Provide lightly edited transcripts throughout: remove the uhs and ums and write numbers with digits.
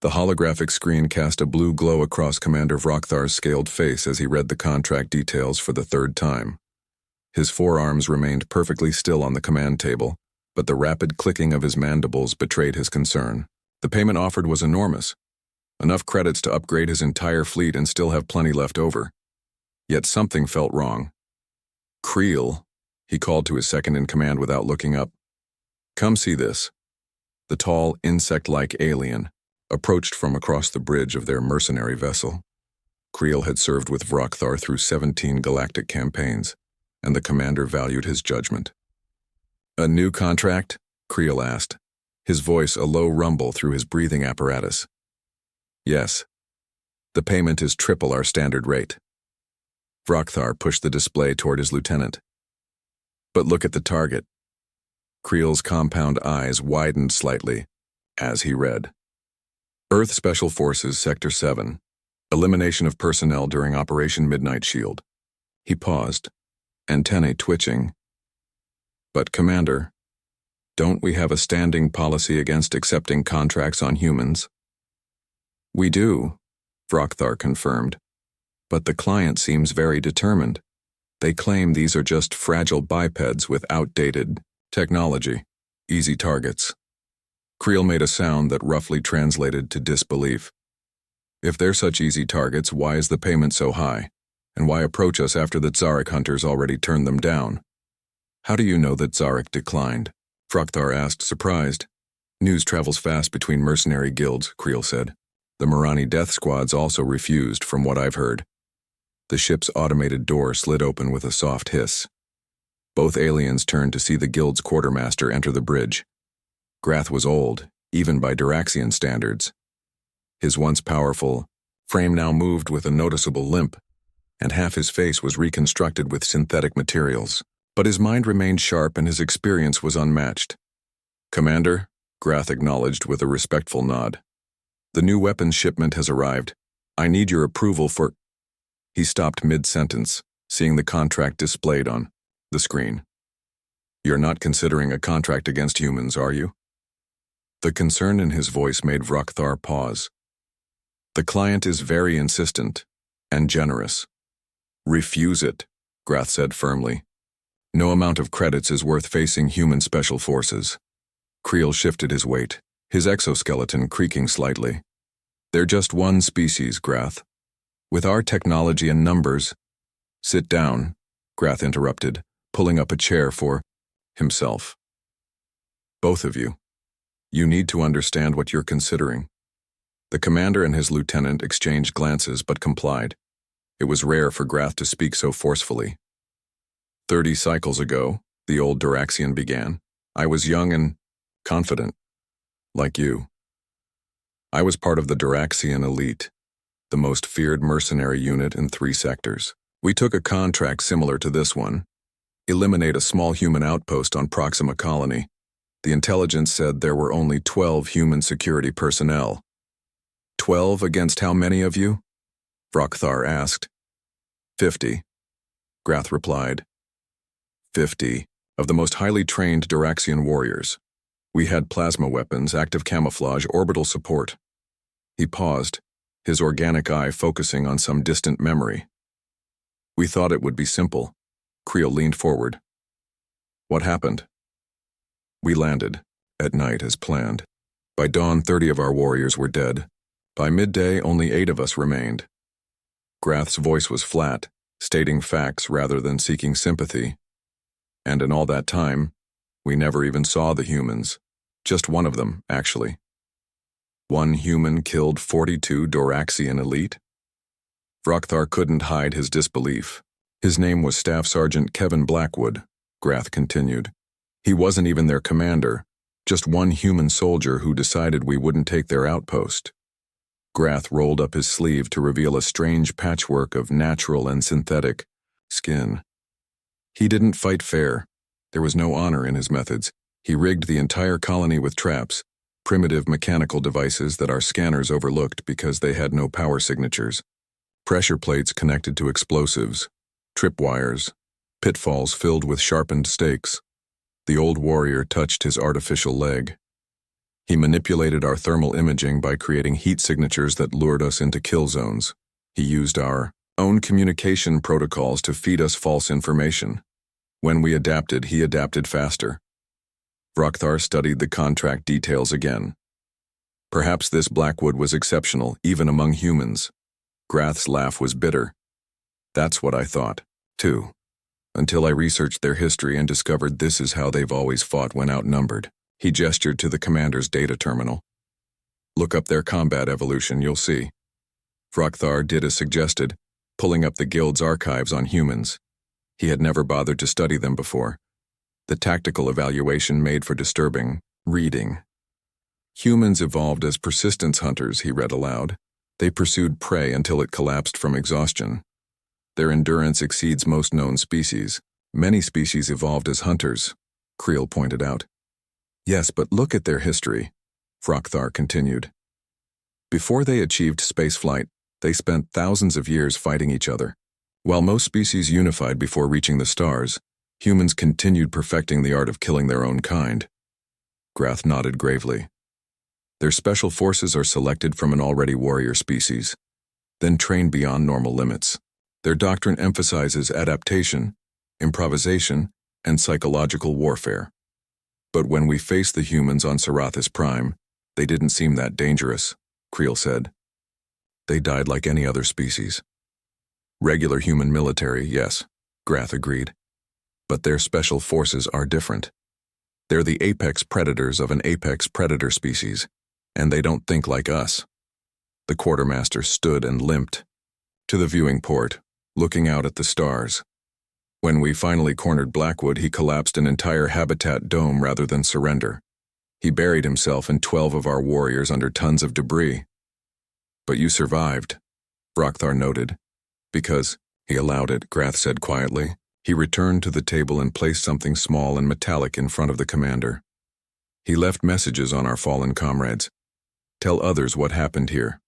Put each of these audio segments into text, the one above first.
The holographic screen cast a blue glow across Commander Vrockthar's scaled face as he read the contract details for the third time. His forearms remained perfectly still on the command table, but the rapid clicking of his mandibles betrayed his concern. The payment offered was enormous. Enough credits to upgrade his entire fleet and still have plenty left over. Yet something felt wrong. Creel, he called to his second-in-command without looking up. Come see this. The tall, insect-like alien approached from across the bridge of their mercenary vessel. Creel had served with Vrockthar through 17 galactic campaigns, and the commander valued his judgment. A new contract? Creel asked, his voice a low rumble through his breathing apparatus. Yes. The payment is triple our standard rate. Vrockthar pushed the display toward his lieutenant. But look at the target. Creel's compound eyes widened slightly as he read. Earth Special Forces, Sector 7. Elimination of personnel during Operation Midnight Shield. He paused, antennae twitching. But, Commander, don't we have a standing policy against accepting contracts on humans? We do, Vrockthar confirmed. But the client seems very determined. They claim these are just fragile bipeds with outdated technology, easy targets. Creel made a sound that roughly translated to disbelief. If they're such easy targets, why is the payment so high? And why approach us after the Tsarek hunters already turned them down? How do you know that Tsarek declined? Vrockthar asked, surprised. News travels fast between mercenary guilds, Creel said. The Marani death squads also refused, from what I've heard. The ship's automated door slid open with a soft hiss. Both aliens turned to see the guild's quartermaster enter the bridge. Grath was old, even by Duraxian standards. His once powerful frame now moved with a noticeable limp, and half his face was reconstructed with synthetic materials. But his mind remained sharp and his experience was unmatched. Commander, Grath acknowledged with a respectful nod. The new weapons shipment has arrived. I need your approval for... He stopped mid-sentence, seeing the contract displayed on the screen. You're not considering a contract against humans, are you? The concern in his voice made Vrockthar pause. The client is very insistent and generous. Refuse it, Grath said firmly. No amount of credits is worth facing human special forces. Creel shifted his weight, his exoskeleton creaking slightly. They're just one species, Grath. With our technology and numbers... Sit down, Grath interrupted, pulling up a chair for himself. Both of you. You need to understand what you're considering. The commander and his lieutenant exchanged glances but complied. It was rare for Grath to speak so forcefully. 30 cycles ago, the old Duraxian began, I was young and confident, like you. I was part of the Duraxian elite, the most feared mercenary unit in 3 sectors. We took a contract similar to this one. Eliminate a small human outpost on Proxima Colony. The intelligence said there were only 12 human security personnel. 12 against how many of you? Vrockthar asked. 50. Grath replied. 50 of the most highly trained Duraxian warriors. We had plasma weapons, active camouflage, orbital support. He paused, his organic eye focusing on some distant memory. We thought it would be simple. Creel leaned forward. What happened? We landed, at night as planned. By dawn, 30 of our warriors were dead. By midday, only 8 of us remained. Grath's voice was flat, stating facts rather than seeking sympathy. And in all that time, we never even saw the humans. Just one of them, actually. One human killed 42 Duraxian elite? Vrockthar couldn't hide his disbelief. His name was Staff Sergeant Kevin Blackwood, Grath continued. He wasn't even their commander, just one human soldier who decided we wouldn't take their outpost. Grath rolled up his sleeve to reveal a strange patchwork of natural and synthetic skin. He didn't fight fair. There was no honor in his methods. He rigged the entire colony with traps, primitive mechanical devices that our scanners overlooked because they had no power signatures. Pressure plates connected to explosives, tripwires, pitfalls filled with sharpened stakes. The old warrior touched his artificial leg. He manipulated our thermal imaging by creating heat signatures that lured us into kill zones. He used our own communication protocols to feed us false information. When we adapted, he adapted faster. Vrokthar studied the contract details again. Perhaps this Blackwood was exceptional, even among humans. Grath's laugh was bitter. That's what I thought, too. Until I researched their history and discovered this is how they've always fought when outnumbered. He gestured to the commander's data terminal. Look up their combat evolution, you'll see. Vrokthar did as suggested, pulling up the guild's archives on humans. He had never bothered to study them before. The tactical evaluation made for disturbing reading. Humans evolved as persistence hunters, he read aloud. They pursued prey until it collapsed from exhaustion. Their endurance exceeds most known species. Many species evolved as hunters, Creel pointed out. Yes, but look at their history, Vrokthar continued. Before they achieved spaceflight, they spent thousands of years fighting each other. While most species unified before reaching the stars, humans continued perfecting the art of killing their own kind. Grath nodded gravely. Their special forces are selected from an already warrior species, then trained beyond normal limits. Their doctrine emphasizes adaptation, improvisation, and psychological warfare. But when we faced the humans on Sarathis Prime, they didn't seem that dangerous, Creel said. They died like any other species. Regular human military, yes, Grath agreed. But their special forces are different. They're the apex predators of an apex predator species, and they don't think like us. The quartermaster stood and limped to the viewing port, looking out at the stars. When we finally cornered Blackwood, he collapsed an entire habitat dome rather than surrender. He buried himself and 12 of our warriors under tons of debris. But you survived, Vrokthar noted. Because he allowed it, Grath said quietly. He returned to the table and placed something small and metallic in front of the commander. He left messages on our fallen comrades. Tell others what happened here.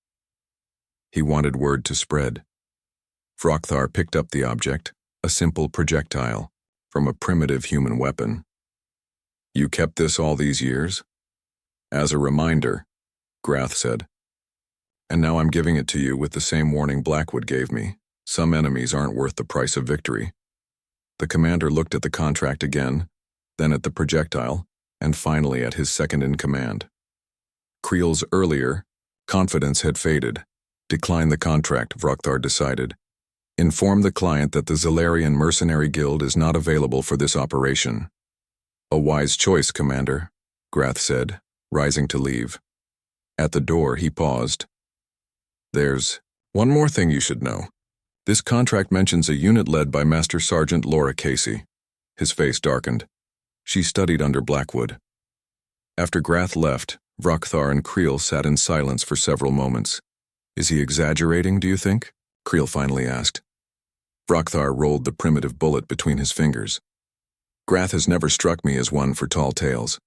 He wanted word to spread. Vrokthar picked up the object, a simple projectile, from a primitive human weapon. You kept this all these years? As a reminder, Grath said. And now I'm giving it to you with the same warning Blackwood gave me. Some enemies aren't worth the price of victory. The commander looked at the contract again, then at the projectile, and finally at his second-in-command. Creel's earlier confidence had faded. Decline the contract, Vrokthar decided. Inform the client that the Zalarian Mercenary Guild is not available for this operation. A wise choice, Commander, Grath said, rising to leave. At the door, he paused. There's one more thing you should know. This contract mentions a unit led by Master Sergeant Laura Casey. His face darkened. She studied under Blackwood. After Grath left, Vrokthar and Creel sat in silence for several moments. Is he exaggerating, do you think? Creel finally asked. Vrokthar rolled the primitive bullet between his fingers. Grath has never struck me as one for tall tales,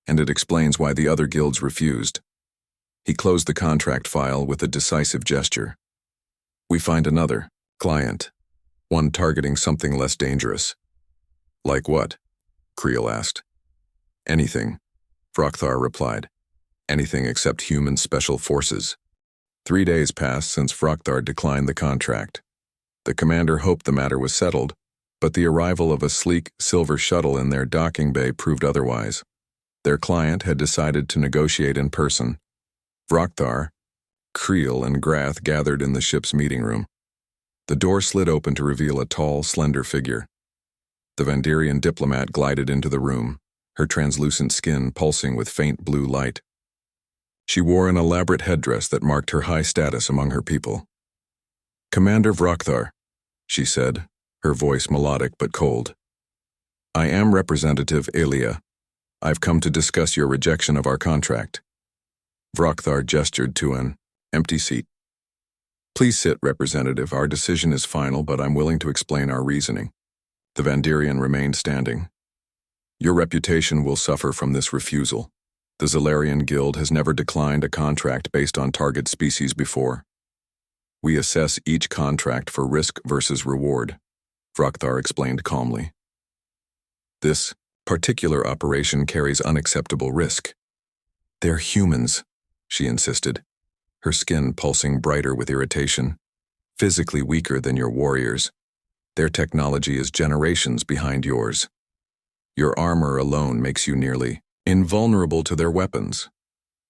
and it explains why the other guilds refused. He closed the contract file with a decisive gesture. We find another client, one targeting something less dangerous. Like what? Creel asked. Anything, Vrokthar replied. Anything except human special forces. 3 days passed since Vrokthar declined the contract. The commander hoped the matter was settled, but the arrival of a sleek silver shuttle in their docking bay proved otherwise. Their client had decided to negotiate in person. Vrokthar, Creel, and Grath gathered in the ship's meeting room. The door slid open to reveal a tall, slender figure. The Vandirian diplomat glided into the room, her translucent skin pulsing with faint blue light. She wore an elaborate headdress that marked her high status among her people. Commander Vrokthar, she said, her voice melodic but cold. I am Representative Elia. I've come to discuss your rejection of our contract. Vrokthar gestured to an empty seat. Please sit, Representative. Our decision is final, but I'm willing to explain our reasoning. The Vandirian remained standing. Your reputation will suffer from this refusal. The Zalarian Guild has never declined a contract based on target species before. We assess each contract for risk versus reward, Vrokthar explained calmly. This particular operation carries unacceptable risk. They're humans, she insisted, her skin pulsing brighter with irritation. Physically weaker than your warriors. Their technology is generations behind yours. Your armor alone makes you nearly invulnerable to their weapons.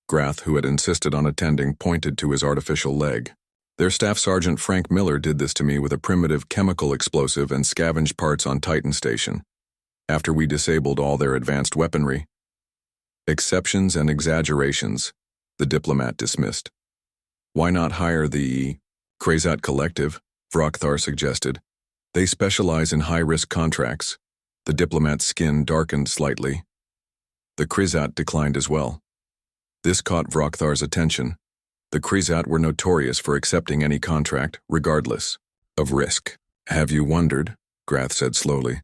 Grath, who had insisted on attending, pointed to his artificial leg. Their Staff Sergeant Frank Miller did this to me with a primitive chemical explosive and scavenged parts on Titan Station. After we disabled all their advanced weaponry. Exceptions and exaggerations, the diplomat dismissed. Why not hire the Krayzat Collective, Vrokthar suggested. They specialize in high-risk contracts. The diplomat's skin darkened slightly. The Krayzat declined as well. This caught Vrokthar's attention. The Krayzat were notorious for accepting any contract, regardless of risk. Have you wondered, Grath said slowly,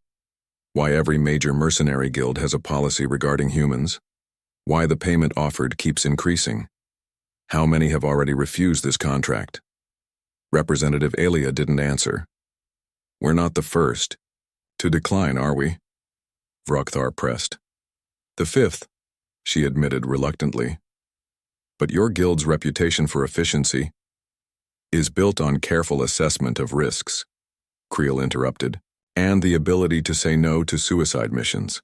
why every major mercenary guild has a policy regarding humans? Why the payment offered keeps increasing? How many have already refused this contract? Representative Alia didn't answer. We're not the first to decline, are we? Vrokthar pressed. The fifth, she admitted reluctantly. But your guild's reputation for efficiency is built on careful assessment of risks, Creel interrupted, and the ability to say no to suicide missions.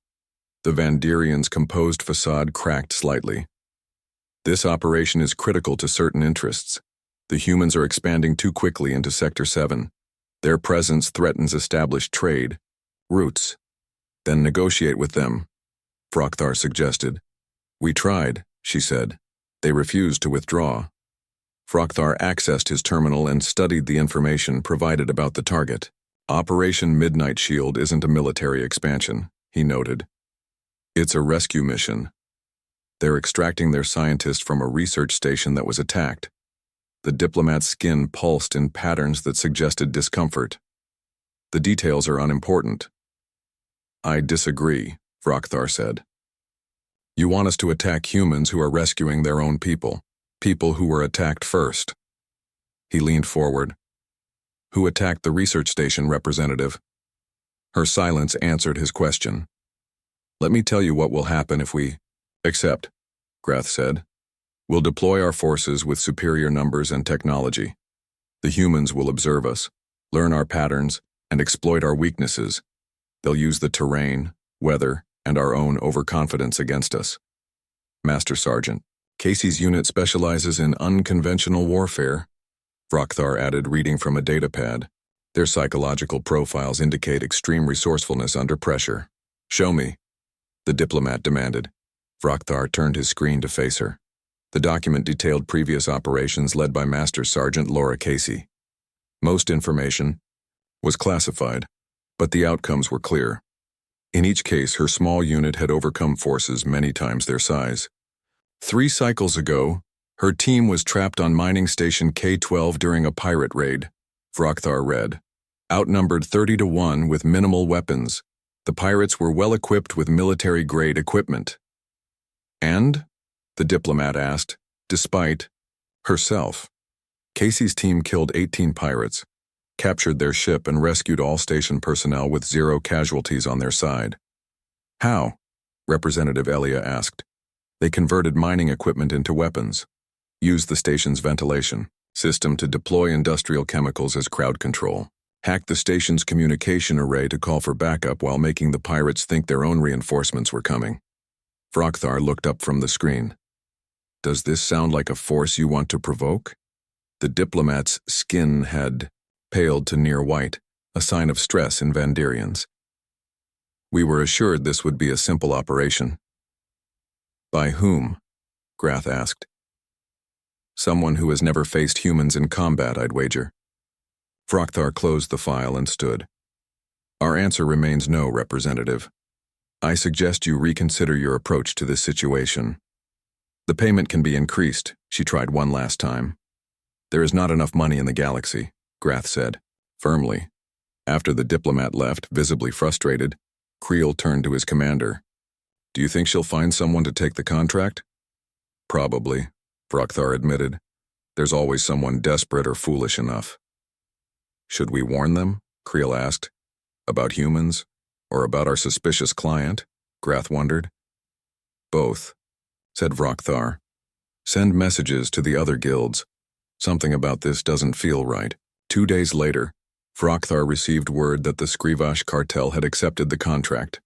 The Vandirian's composed facade cracked slightly. This operation is critical to certain interests. The humans are expanding too quickly into Sector 7. Their presence threatens established trade routes. Then negotiate with them, Vrokthar suggested. We tried, she said. They refused to withdraw. Vrokthar accessed his terminal and studied the information provided about the target. Operation Midnight Shield isn't a military expansion, he noted. It's a rescue mission. They're extracting their scientist from a research station that was attacked. The diplomat's skin pulsed in patterns that suggested discomfort. The details are unimportant. I disagree, Vrokthar said. You want us to attack humans who are rescuing their own people who were attacked first. He leaned forward. Who attacked the research station, representative? Her silence answered his question. Let me tell you what will happen if we accept, Grath said. We'll deploy our forces with superior numbers and technology. The humans will observe us, learn our patterns, and exploit our weaknesses. They'll use the terrain, weather, and our own overconfidence against us. Master Sergeant, Casey's unit specializes in unconventional warfare, Vrokthar added, reading from a datapad. Their psychological profiles indicate extreme resourcefulness under pressure. Show me, the diplomat demanded. Vrokthar turned his screen to face her. The document detailed previous operations led by Master Sergeant Laura Casey. Most information was classified, but the outcomes were clear. In each case, her small unit had overcome forces many times their size. 3 cycles ago, her team was trapped on mining station K-12 during a pirate raid, Vrokthar read. Outnumbered 30-1 with minimal weapons, the pirates were well equipped with military-grade equipment. And? The diplomat asked, despite herself. Casey's team killed 18 pirates, captured their ship, and rescued all station personnel with 0 casualties on their side. How? Representative Elia asked. They converted mining equipment into weapons, used the station's ventilation system to deploy industrial chemicals as crowd control, hacked the station's communication array to call for backup while making the pirates think their own reinforcements were coming. Vrokthar looked up from the screen. Does this sound like a force you want to provoke? The diplomat's skin had paled to near white, a sign of stress in Vandirians. We were assured this would be a simple operation. By whom? Grath asked. Someone who has never faced humans in combat, I'd wager. Vrokthar closed the file and stood. Our answer remains no, Representative. I suggest you reconsider your approach to this situation. The payment can be increased, she tried one last time. There is not enough money in the galaxy, Grath said, firmly. After the diplomat left, visibly frustrated, Creel turned to his commander. Do you think she'll find someone to take the contract? Probably, Vrokthar admitted. There's always someone desperate or foolish enough. Should we warn them? Creel asked. About humans? Or about our suspicious client? Grath wondered. Both, said Vrokthar. Send messages to the other guilds. Something about this doesn't feel right. 2 days later, Vrokthar received word that the Skrivash cartel had accepted the contract.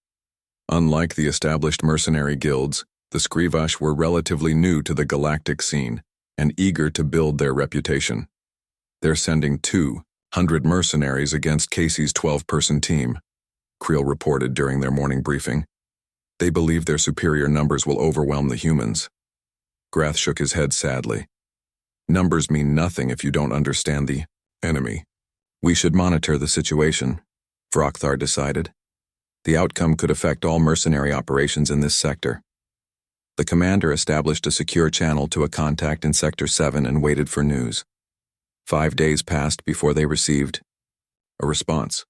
Unlike the established mercenary guilds, the Skrivash were relatively new to the galactic scene and eager to build their reputation. They're sending 200 mercenaries against Casey's 12-person team, Creel reported during their morning briefing. They believe their superior numbers will overwhelm the humans. Grath shook his head sadly. Numbers mean nothing if you don't understand the enemy. We should monitor the situation, Vrokthar decided. The outcome could affect all mercenary operations in this sector. The commander established a secure channel to a contact in Sector 7 and waited for news. 5 days passed before they received a response.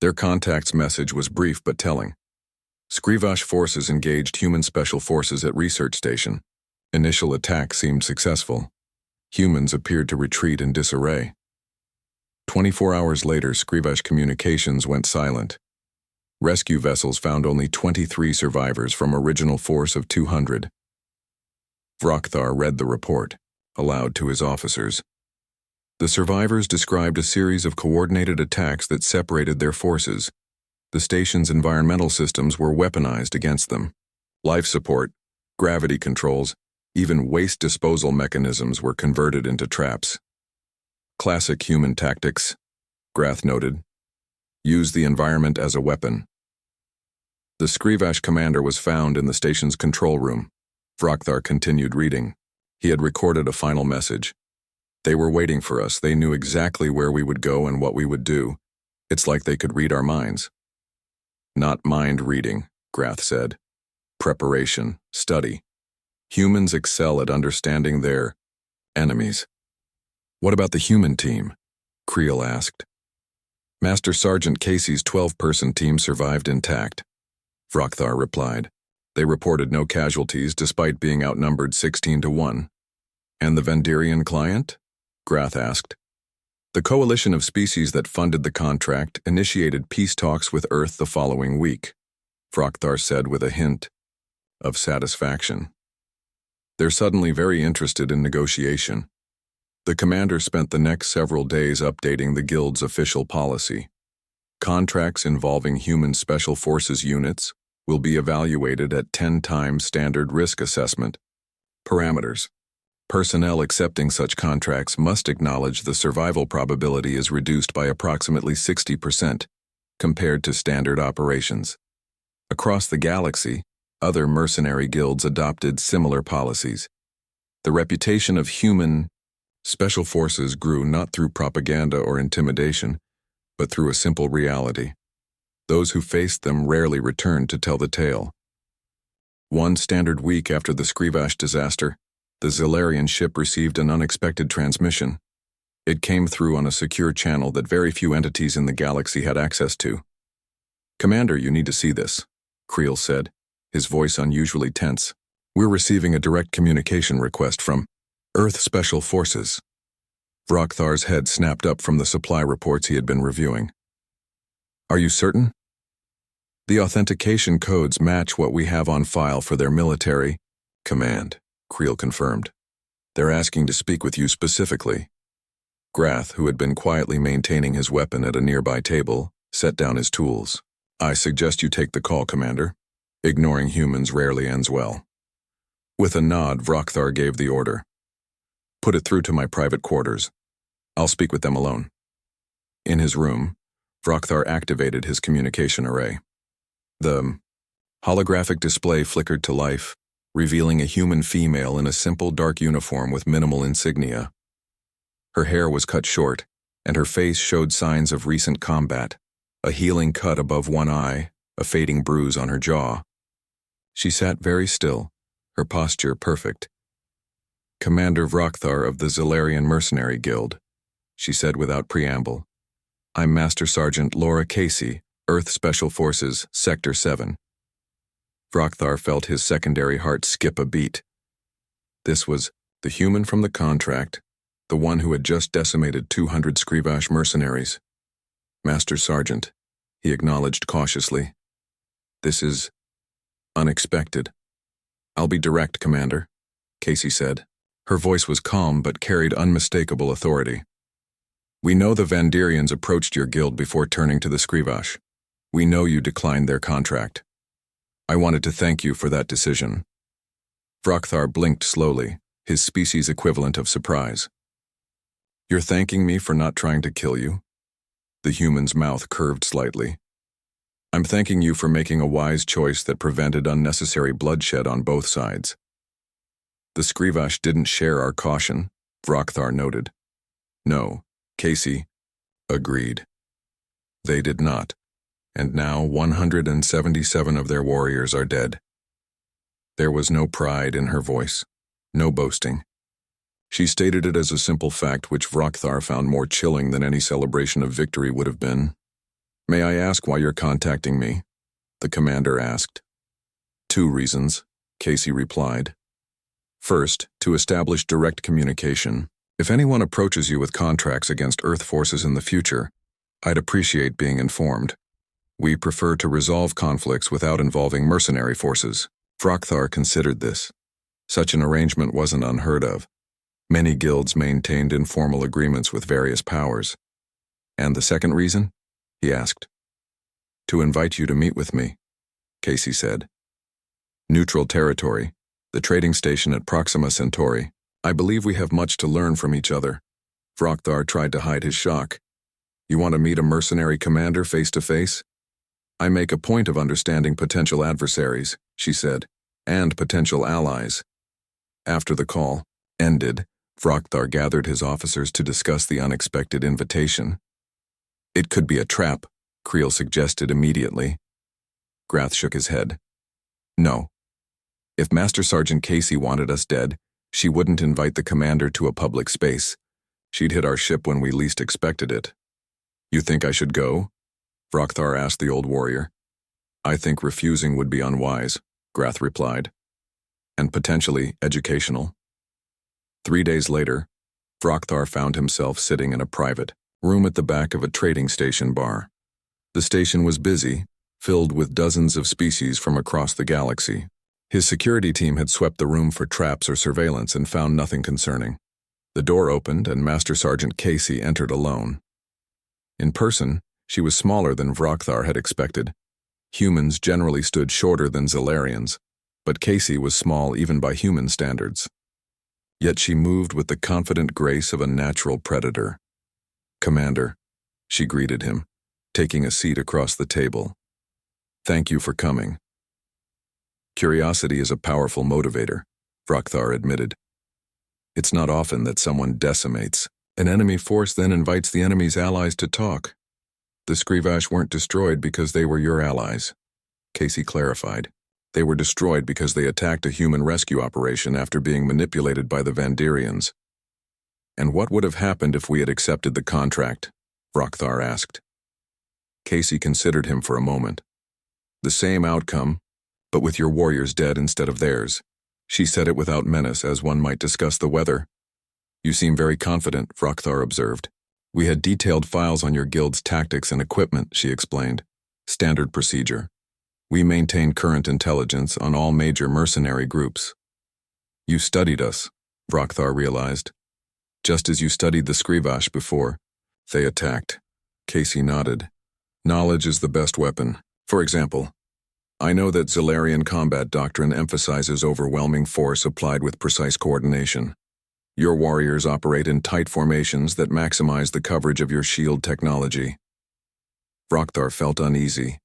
Their contact's message was brief but telling. Skrivash forces engaged human special forces at research station. Initial attack seemed successful. Humans appeared to retreat in disarray. 24 hours later, Skrivash communications went silent. Rescue vessels found only 23 survivors from original force of 200. Vrokthar read the report, aloud to his officers. The survivors described a series of coordinated attacks that separated their forces. The station's environmental systems were weaponized against them. Life support, gravity controls, even waste disposal mechanisms were converted into traps. Classic human tactics, Grath noted. Use the environment as a weapon. The Skrivash commander was found in the station's control room. Vrokthar continued reading. He had recorded a final message. They were waiting for us. They knew exactly where we would go and what we would do. It's like they could read our minds. Not mind reading, Grath said. Preparation, study. Humans excel at understanding their enemies. What about the human team? Creel asked. Master Sergeant Casey's 12-person team survived intact, Vrokthar replied. They reported no casualties despite being outnumbered 16-1. And the Vendirian client? Grath asked. The coalition of species that funded the contract initiated peace talks with Earth the following week, Vrokthar said with a hint of satisfaction. They're suddenly very interested in negotiation. The commander spent the next several days updating the guild's official policy. Contracts involving human special forces units will be evaluated at 10 times standard risk assessment. Parameters. Personnel accepting such contracts must acknowledge the survival probability is reduced by approximately 60% compared to standard operations. Across the galaxy, other mercenary guilds adopted similar policies. The reputation of human special forces grew not through propaganda or intimidation, but through a simple reality. Those who faced them rarely returned to tell the tale. One standard week after the Skrivash disaster, the Zilarian ship received an unexpected transmission. It came through on a secure channel that very few entities in the galaxy had access to. Commander, you need to see this, Creel said, his voice unusually tense. We're receiving a direct communication request from Earth Special Forces. Vrokthar's head snapped up from the supply reports he had been reviewing. Are you certain? The authentication codes match what we have on file for their military command, Creel confirmed. They're asking to speak with you specifically. Grath, who had been quietly maintaining his weapon at a nearby table, set down his tools. I suggest you take the call, Commander. Ignoring humans rarely ends well. With a nod, Vrokthar gave the order. Put it through to my private quarters. I'll speak with them alone. In his room, Vrokthar activated his communication array. The holographic display flickered to life, revealing a human female in a simple dark uniform with minimal insignia. Her hair was cut short, and her face showed signs of recent combat, a healing cut above one eye, a fading bruise on her jaw. She sat very still, her posture perfect. Commander Vrokthar of the Zilarian Mercenary Guild, she said without preamble. I'm Master Sergeant Laura Casey, Earth Special Forces, Sector 7. Vrokthar felt his secondary heart skip a beat. This was the human from the contract, the one who had just decimated 200 Skrivash mercenaries. Master Sergeant, he acknowledged cautiously. This is unexpected. I'll be direct, Commander, Casey said. Her voice was calm but carried unmistakable authority. We know the Vandirians approached your guild before turning to the Skrivash. We know you declined their contract. I wanted to thank you for that decision. Vrokthar blinked slowly, his species equivalent of surprise. You're thanking me for not trying to kill you? The human's mouth curved slightly. I'm thanking you for making a wise choice that prevented unnecessary bloodshed on both sides. The Skrivash didn't share our caution, Vrokthar noted. No, Casey agreed. They did not, and now 177 of their warriors are dead. There was no pride in her voice, no boasting. She stated it as a simple fact which Vrokthar found more chilling than any celebration of victory would have been. May I ask why you're contacting me? The commander asked. 2 reasons, Casey replied. First, to establish direct communication. If anyone approaches you with contracts against Earth forces in the future, I'd appreciate being informed. We prefer to resolve conflicts without involving mercenary forces. Vrokthar considered this. Such an arrangement wasn't unheard of. Many guilds maintained informal agreements with various powers. And the second reason? He asked. To invite you to meet with me, Casey said. Neutral territory, the trading station at Proxima Centauri. I believe we have much to learn from each other. Vrokthar tried to hide his shock. You want to meet a mercenary commander face to face? I make a point of understanding potential adversaries, she said, and potential allies. After the call ended, Vrokthar gathered his officers to discuss the unexpected invitation. It could be a trap, Creel suggested immediately. Grath shook his head. No. If Master Sergeant Casey wanted us dead, she wouldn't invite the commander to a public space. She'd hit our ship when we least expected it. You think I should go? Vrokthar asked the old warrior. I think refusing would be unwise, Grath replied. And potentially educational. 3 days later, Vrokthar found himself sitting in a private room at the back of a trading station bar. The station was busy, filled with dozens of species from across the galaxy. His security team had swept the room for traps or surveillance and found nothing concerning. The door opened and Master Sergeant Casey entered alone. In person, she was smaller than Vrokthar had expected. Humans generally stood shorter than Zalarians, but Casey was small even by human standards. Yet she moved with the confident grace of a natural predator. Commander, she greeted him, taking a seat across the table. Thank you for coming. Curiosity is a powerful motivator, Vrokthar admitted. It's not often that someone decimates an enemy force then invites the enemy's allies to talk. The Skrivash weren't destroyed because they were your allies, Casey clarified. They were destroyed because they attacked a human rescue operation after being manipulated by the Vandirians. And what would have happened if we had accepted the contract? Vrokthar asked. Casey considered him for a moment. The same outcome, but with your warriors dead instead of theirs. She said it without menace, as one might discuss the weather. You seem very confident, Vrokthar observed. We had detailed files on your guild's tactics and equipment, she explained. Standard procedure. We maintain current intelligence on all major mercenary groups. You studied us, Vrokthar realized. Just as you studied the Skrivash before. They attacked. Casey nodded. Knowledge is the best weapon. For example, I know that Zalarian combat doctrine emphasizes overwhelming force applied with precise coordination. Your warriors operate in tight formations that maximize the coverage of your shield technology. Vrokthar felt uneasy.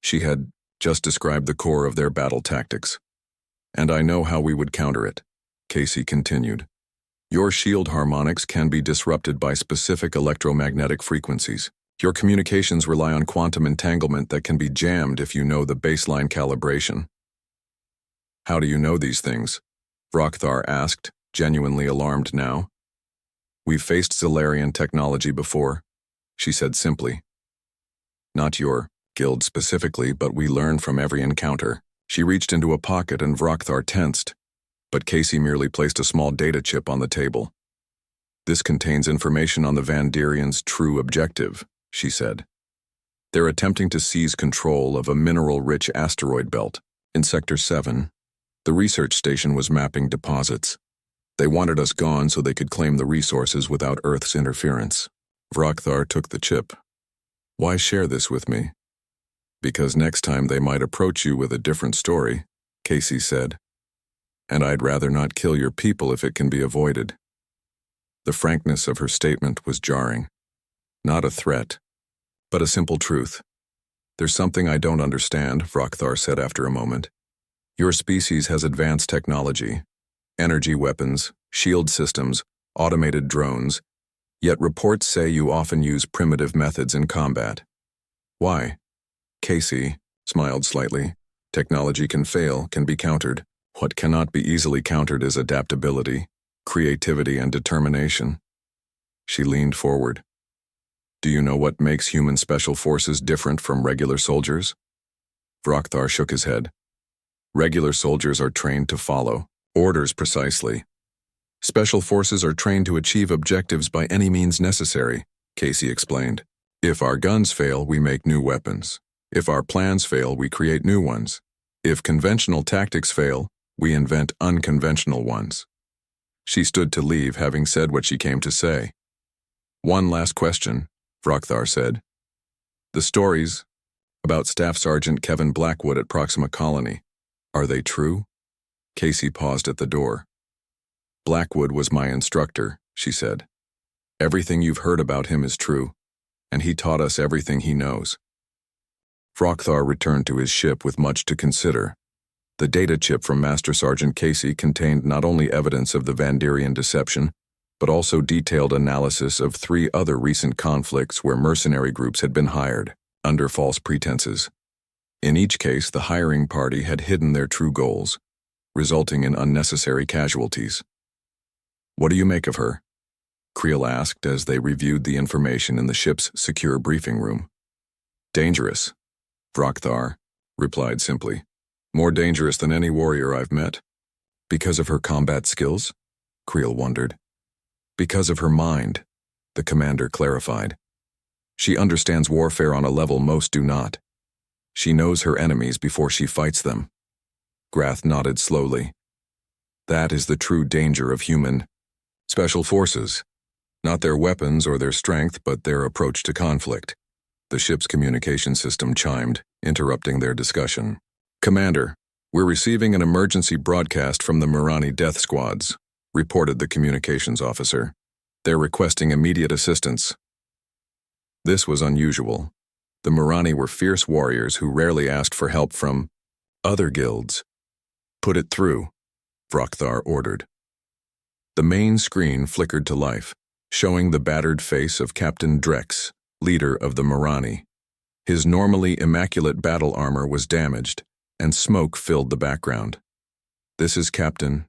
She had just described the core of their battle tactics. And I know how we would counter it, Casey continued. Your shield harmonics can be disrupted by specific electromagnetic frequencies. Your communications rely on quantum entanglement that can be jammed if you know the baseline calibration. How do you know these things? Vrokthar asked, genuinely alarmed now. We've faced Zalarian technology before, she said simply. Not your guild specifically, but we learn from every encounter. She reached into a pocket and Vrokthar tensed, but Casey merely placed a small data chip on the table. This contains information on the Vandirians' true objective, she said. They're attempting to seize control of a mineral-rich asteroid belt in Sector 7, The research station was mapping deposits. They wanted us gone so they could claim the resources without Earth's interference. Vrokthar took the chip. Why share this with me? Because next time they might approach you with a different story, Casey said. And I'd rather not kill your people if it can be avoided. The frankness of her statement was jarring. Not a threat, but a simple truth. There's something I don't understand, Vrokthar said after a moment. Your species has advanced technology, energy weapons, shield systems, automated drones, yet reports say you often use primitive methods in combat. Why? Casey smiled slightly. Technology can fail, can be countered. What cannot be easily countered is adaptability, creativity, and determination. She leaned forward. Do you know what makes human special forces different from regular soldiers? Vrokthar shook his head. Regular soldiers are trained to follow orders precisely. Special forces are trained to achieve objectives by any means necessary, Casey explained. If our guns fail, we make new weapons. If our plans fail, we create new ones. If conventional tactics fail, we invent unconventional ones. She stood to leave, having said what she came to say. One last question, Vrokthar said. The stories about Staff Sergeant Kevin Blackwood at Proxima Colony, are they true? Casey paused at the door. Blackwood was my instructor, she said. Everything you've heard about him is true, and he taught us everything he knows. Vrokthar returned to his ship with much to consider. The data chip from Master Sergeant Casey contained not only evidence of the Vanderian deception, but also detailed analysis of 3 other recent conflicts where mercenary groups had been hired, under false pretenses. In each case, the hiring party had hidden their true goals, resulting in unnecessary casualties. What do you make of her? Creel asked as they reviewed the information in the ship's secure briefing room. Dangerous, Vrokthar replied simply. More dangerous than any warrior I've met. Because of her combat skills? Creel wondered. Because of her mind, the commander clarified. She understands warfare on a level most do not. She knows her enemies before she fights them. Grath nodded slowly. That is the true danger of human special forces. Not their weapons or their strength, but their approach to conflict. The ship's communication system chimed, interrupting their discussion. Commander, we're receiving an emergency broadcast from the Marani death squads, reported the communications officer. They're requesting immediate assistance. This was unusual. The Marani were fierce warriors who rarely asked for help from other guilds. Put it through, Vrokthar ordered. The main screen flickered to life, showing the battered face of Captain Drex, leader of the Marani. His normally immaculate battle armor was damaged, and smoke filled the background. This is Captain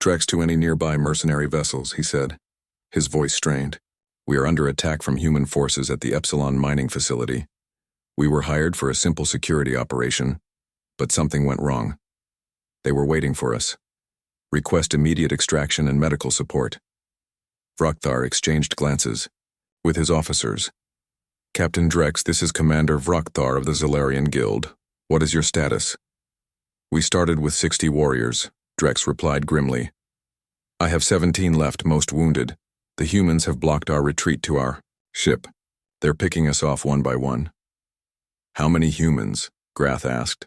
Drex to any nearby mercenary vessels, he said, his voice strained. We are under attack from human forces at the Epsilon mining facility. We were hired for a simple security operation, but something went wrong. They were waiting for us. Request immediate extraction and medical support. Vrokthar exchanged glances with his officers. Captain Drex, this is Commander Vrokthar of the Zolarian Guild. What is your status? We started with 60 warriors, Drex replied grimly. I have 17 left, most wounded. The humans have blocked our retreat to our ship. They're picking us off one by one. How many humans? Grath asked.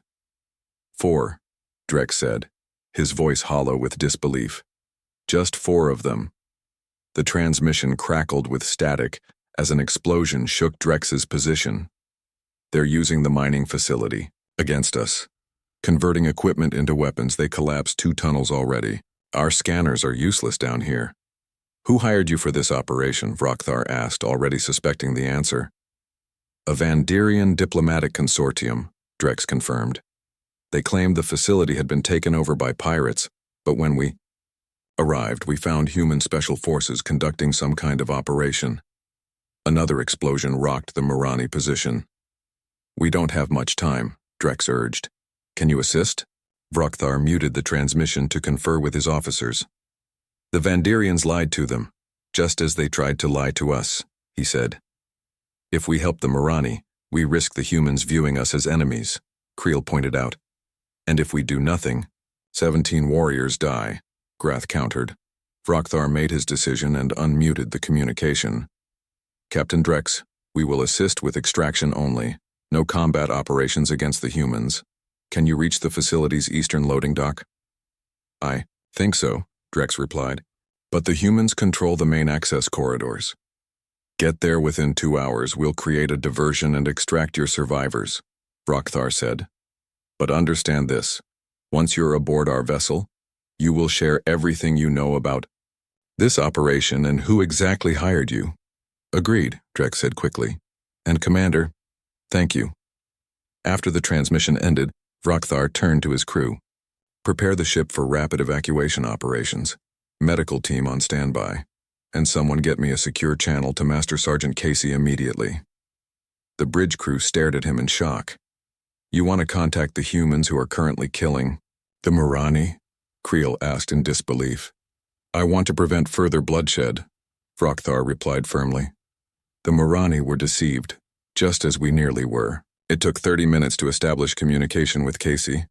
4, Drex said, his voice hollow with disbelief. Just 4 of them. The transmission crackled with static as an explosion shook Drex's position. They're using the mining facility against us. Converting equipment into weapons, they collapsed 2 tunnels already. Our scanners are useless down here. Who hired you for this operation? Vrokthar asked, already suspecting the answer. A Vanderian diplomatic consortium, Drex confirmed. They claimed the facility had been taken over by pirates, but when we arrived, we found human special forces conducting some kind of operation. Another explosion rocked the Marani position. We don't have much time, Drex urged. Can you assist? Vrokthar muted the transmission to confer with his officers. The Vanderians lied to them, just as they tried to lie to us, he said. If we help the Marani, we risk the humans viewing us as enemies, Creel pointed out. And if we do nothing, 17 warriors die, Grath countered. Vrokthar made his decision and unmuted the communication. Captain Drex, we will assist with extraction only. No combat operations against the humans. Can you reach the facility's eastern loading dock? I think so, Drex replied. But the humans control the main access corridors. Get there within 2 hours. We'll create a diversion and extract your survivors, Vrokthar said. But understand this. Once you're aboard our vessel, you will share everything you know about this operation and who exactly hired you. Agreed, Drex said quickly. And Commander, thank you. After the transmission ended, Vrokthar turned to his crew. Prepare the ship for rapid evacuation operations. Medical team on standby. And someone get me a secure channel to Master Sergeant Casey immediately. The bridge crew stared at him in shock. You want to contact the humans who are currently killing the Morani? Creel asked in disbelief. I want to prevent further bloodshed, Vrokthar replied firmly. The Morani were deceived, just as we nearly were. It took 30 minutes to establish communication with Casey.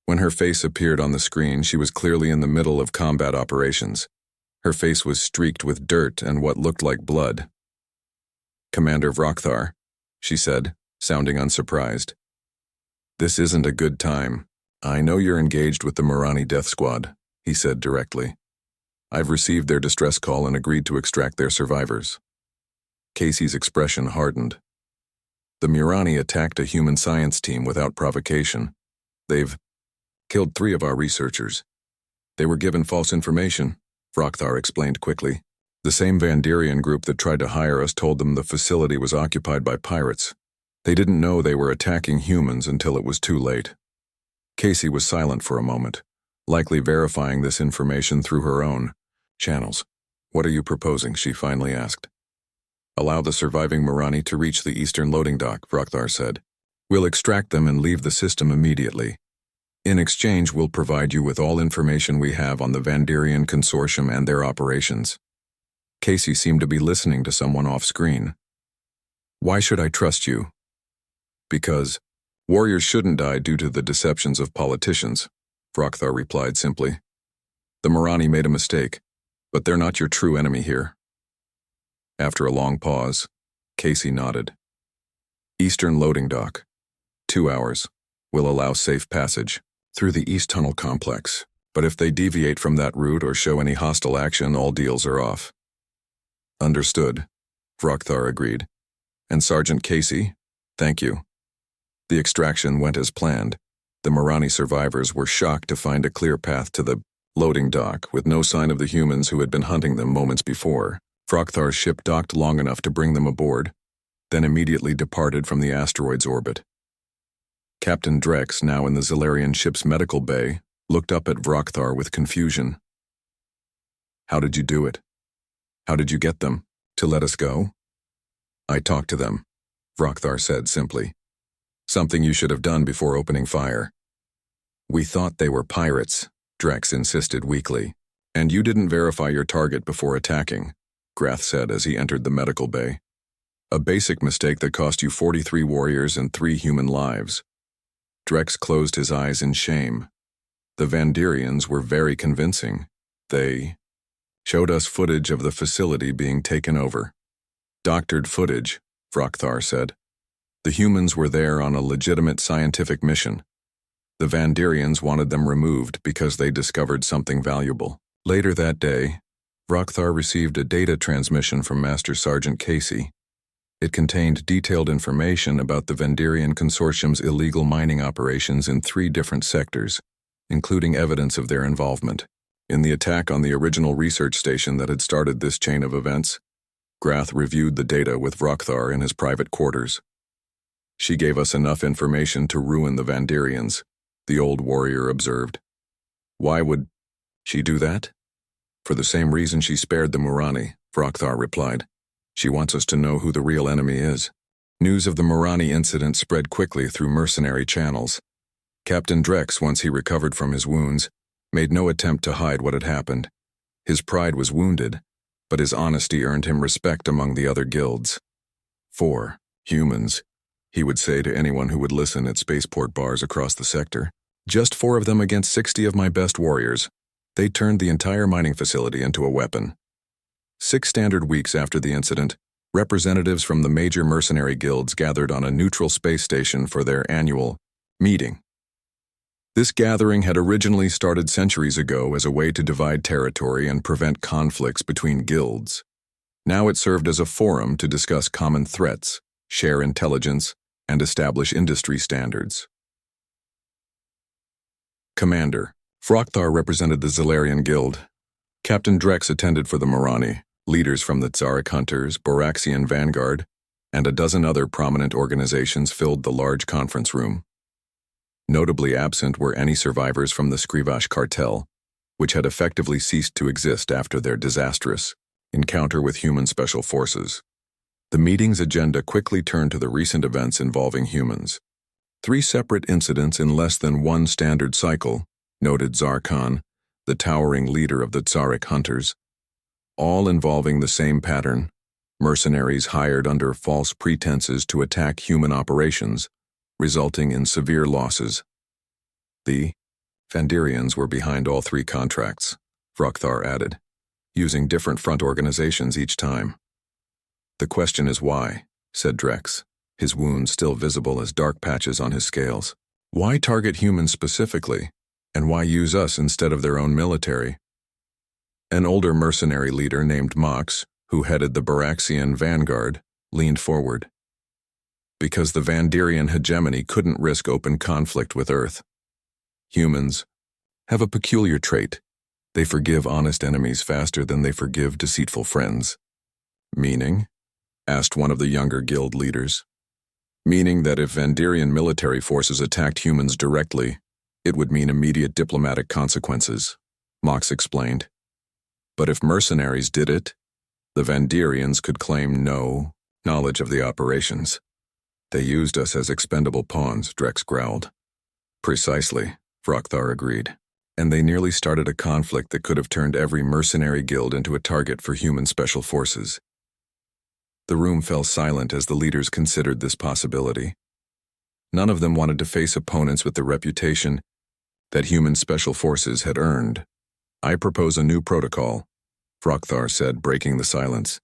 When her face appeared on the screen, she was clearly in the middle of combat operations. Her face was streaked with dirt and what looked like blood. Commander Vrokthar, she said, sounding unsurprised. This isn't a good time. I know you're engaged with the Morani death squad, he said directly. I've received their distress call and agreed to extract their survivors. Casey's expression hardened. The Morani attacked a human science team without provocation. They've killed 3 of our researchers. They were given false information, Vrokthar explained quickly. The same Vanderian group that tried to hire us told them the facility was occupied by pirates. They didn't know they were attacking humans until it was too late. Casey was silent for a moment, likely verifying this information through her own channels. What are you proposing? She finally asked. Allow the surviving Morani to reach the eastern loading dock, Vrokthar said. We'll extract them and leave the system immediately. In exchange, we'll provide you with all information we have on the Vanderian Consortium and their operations. Casey seemed to be listening to someone off-screen. Why should I trust you? Because warriors shouldn't die due to the deceptions of politicians, Vrokthar replied simply. The Morani made a mistake, but they're not your true enemy here. After a long pause, Casey nodded. Eastern loading dock. 2 hours. Will allow safe passage through the East Tunnel complex, but if they deviate from that route or show any hostile action, all deals are off. Understood, Vrokthar agreed. And Sergeant Casey, thank you. The extraction went as planned. The Morani survivors were shocked to find a clear path to the loading dock with no sign of the humans who had been hunting them moments before. Vroktar's ship docked long enough to bring them aboard, then immediately departed from the asteroid's orbit. Captain Drex, now in the Zalarian ship's medical bay, looked up at Vrokthar with confusion. How did you do it? How did you get them to let us go? I talked to them, Vrokthar said simply. Something you should have done before opening fire. We thought they were pirates, Drex insisted weakly. And you didn't verify your target before attacking, Grath said as he entered the medical bay. A basic mistake that cost you 43 warriors and 3 human lives. Drex closed his eyes in shame. The Vanderians were very convincing. They showed us footage of the facility being taken over. Doctored footage, Vrokthar said. The humans were there on a legitimate scientific mission. The Vanderians wanted them removed because they discovered something valuable. Later that day, Vrokthar received a data transmission from Master Sergeant Casey. It contained detailed information about the Vanderian Consortium's illegal mining operations in 3 different sectors, including evidence of their involvement in the attack on the original research station that had started this chain of events. Grath reviewed the data with Vrokthar in his private quarters. She gave us enough information to ruin the Vanderians, the old warrior observed. Why would she do that? For the same reason she spared the Morani, Vrokthar replied. She wants us to know who the real enemy is. News of the Morani incident spread quickly through mercenary channels. Captain Drex, once he recovered from his wounds, made no attempt to hide what had happened. His pride was wounded, but his honesty earned him respect among the other guilds. 4 humans, he would say to anyone who would listen at spaceport bars across the sector. Just 4 of them against 60 of my best warriors. They turned the entire mining facility into a weapon. 6 standard weeks after the incident, representatives from the major mercenary guilds gathered on a neutral space station for their annual meeting. This gathering had originally started centuries ago as a way to divide territory and prevent conflicts between guilds. Now it served as a forum to discuss common threats, share intelligence, and establish industry standards. Commander. Frokthar represented the Zalarian Guild. Captain Drex attended for the Morani, leaders from the Tsaric Hunters, Boraxian Vanguard, and a dozen other prominent organizations filled the large conference room. Notably absent were any survivors from the Skrivash cartel, which had effectively ceased to exist after their disastrous encounter with human special forces. The meeting's agenda quickly turned to the recent events involving humans. 3 separate incidents in less than 1 standard cycle, noted Zarkhan, the towering leader of the Tsaric Hunters, all involving the same pattern: mercenaries hired under false pretenses to attack human operations, resulting in severe losses. The Vandirians were behind all 3 contracts, Frokthar added, using different front organizations each time. The question is why, said Drex, his wounds still visible as dark patches on his scales. Why target humans specifically, and why use us instead of their own military? An older mercenary leader named Mox, who headed the Boraxian Vanguard, leaned forward. Because the Vandirian hegemony couldn't risk open conflict with Earth. Humans have a peculiar trait. They forgive honest enemies faster than they forgive deceitful friends. Meaning? Asked one of the younger guild leaders. Meaning that if Vandirian military forces attacked humans directly, it would mean immediate diplomatic consequences, Mox explained. But if mercenaries did it, the Vandirians could claim no knowledge of the operations. They used us as expendable pawns, Drex growled. Precisely, Frokthar agreed. And they nearly started a conflict that could have turned every mercenary guild into a target for human special forces. The room fell silent as the leaders considered this possibility. None of them wanted to face opponents with the reputation that human special forces had earned. I propose a new protocol, Frokthar said, breaking the silence.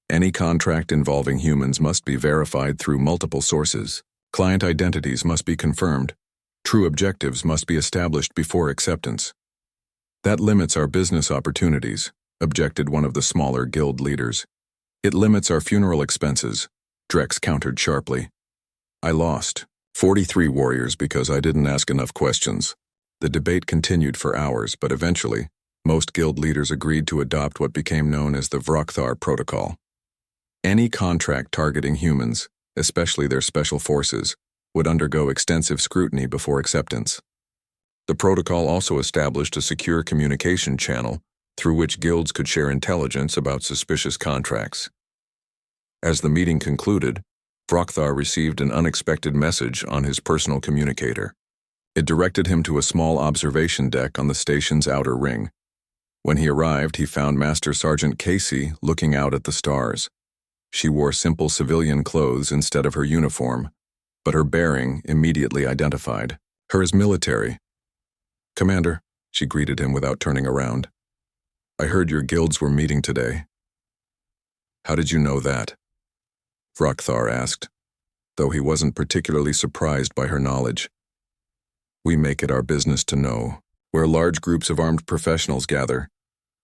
Any contract involving humans must be verified through multiple sources. Client identities must be confirmed. True objectives must be established before acceptance. That limits our business opportunities, objected one of the smaller guild leaders. It limits our funeral expenses, Drex countered sharply. I lost 43 warriors because I didn't ask enough questions. The debate continued for hours, but eventually, most guild leaders agreed to adopt what became known as the Frokthar Protocol. Any contract targeting humans, especially their special forces, would undergo extensive scrutiny before acceptance. The protocol also established a secure communication channel through which guilds could share intelligence about suspicious contracts. As the meeting concluded, Frokthar received an unexpected message on his personal communicator. It directed him to a small observation deck on the station's outer ring. When he arrived, he found Master Sergeant Casey looking out at the stars. She wore simple civilian clothes instead of her uniform, but her bearing immediately identified her as military. Commander, she greeted him without turning around. I heard your guilds were meeting today. How did you know that? Frokthar asked, though he wasn't particularly surprised by her knowledge. We make it our business to know where large groups of armed professionals gather,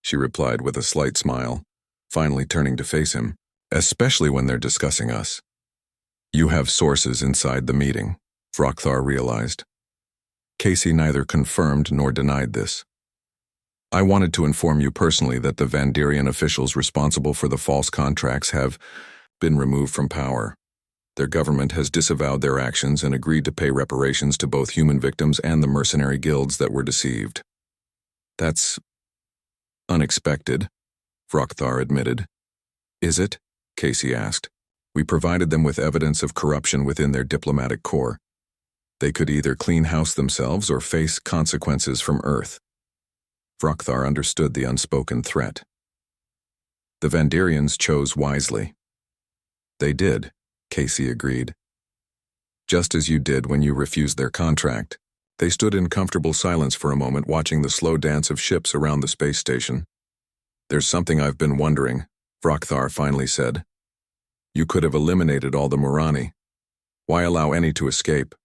she replied with a slight smile, finally turning to face him, especially when they're discussing us. You have sources inside the meeting, Frokthar realized. Casey neither confirmed nor denied this. I wanted to inform you personally that the Vandirian officials responsible for the false contracts have been removed from power. Their government has disavowed their actions and agreed to pay reparations to both human victims and the mercenary guilds that were deceived. That's unexpected, Frokthar admitted. Is it? Casey asked. We provided them with evidence of corruption within their diplomatic corps. They could either clean house themselves or face consequences from Earth. Frokthar understood the unspoken threat. The Vandirians chose wisely. They did, Casey agreed. Just as you did when you refused their contract, They stood in comfortable silence for a moment, watching the slow dance of ships around the space station. "There's something I've been wondering," Vrokthar finally said. "You could have eliminated all the Morani. Why allow any to escape?"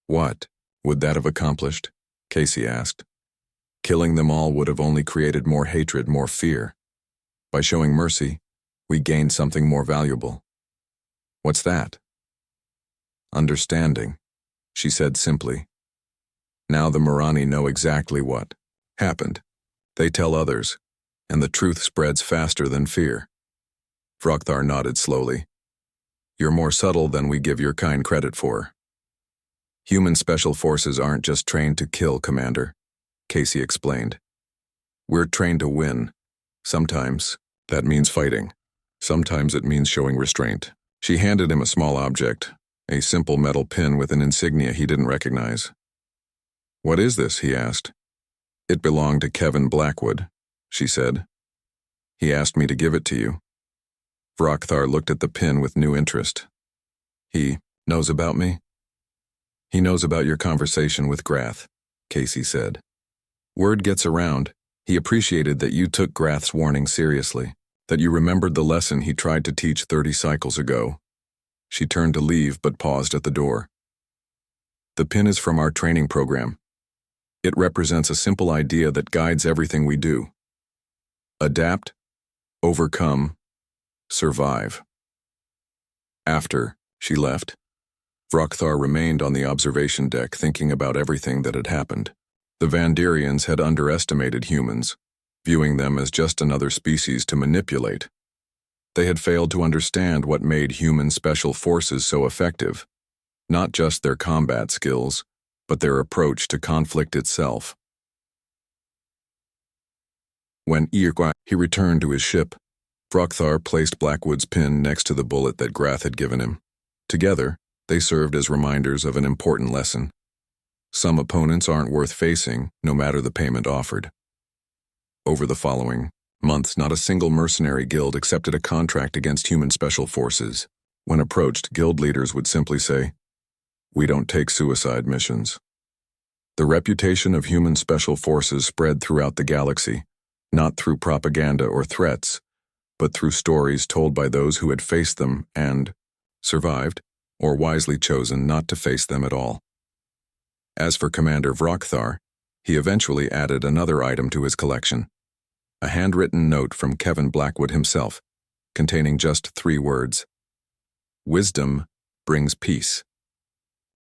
"What would that have accomplished?" Casey asked. "Killing them all would have only created more hatred, more fear. By showing mercy, we gained something more valuable." "What's that?" "Understanding," she said simply. "Now the Morani know exactly what happened. They tell others, and the truth spreads faster than fear." Vrokthar nodded slowly. "You're more subtle than we give your kind credit for." "Human special forces aren't just trained to kill, Commander," Casey explained. "We're trained to win. Sometimes that means fighting. Sometimes it means showing restraint." She handed him a small object, a simple metal pin with an insignia he didn't recognize. "What is this?" he asked. "It belonged to Kevin Blackwood," she said. "He asked me to give it to you." Vrokthar looked at the pin with new interest. "He knows about me?" "He knows about your conversation with Grath," Casey said. "Word gets around. He appreciated that you took Grath's warning seriously, that you remembered the lesson he tried to teach 30 cycles ago." She turned to leave but paused at the door. "The pin is from our training program. It represents a simple idea that guides everything we do. Adapt, overcome, survive." After she left, Vrokthar remained on the observation deck thinking about everything that had happened. The Vandirians had underestimated humans, viewing them as just another species to manipulate. They had failed to understand what made human special forces so effective, not just their combat skills, but their approach to conflict itself. When he returned to his ship, Vrokthar placed Blackwood's pin next to the bullet that Grath had given him. Together, they served as reminders of an important lesson. Some opponents aren't worth facing, no matter the payment offered. Over the following months, not a single mercenary guild accepted a contract against human special forces. When approached, guild leaders would simply say, "We don't take suicide missions." The reputation of human special forces spread throughout the galaxy, not through propaganda or threats, but through stories told by those who had faced them and survived, or wisely chosen not to face them at all. As for Commander Vrokthar, he eventually added another item to his collection, a handwritten note from Kevin Blackwood himself, containing just 3 words. "Wisdom brings peace."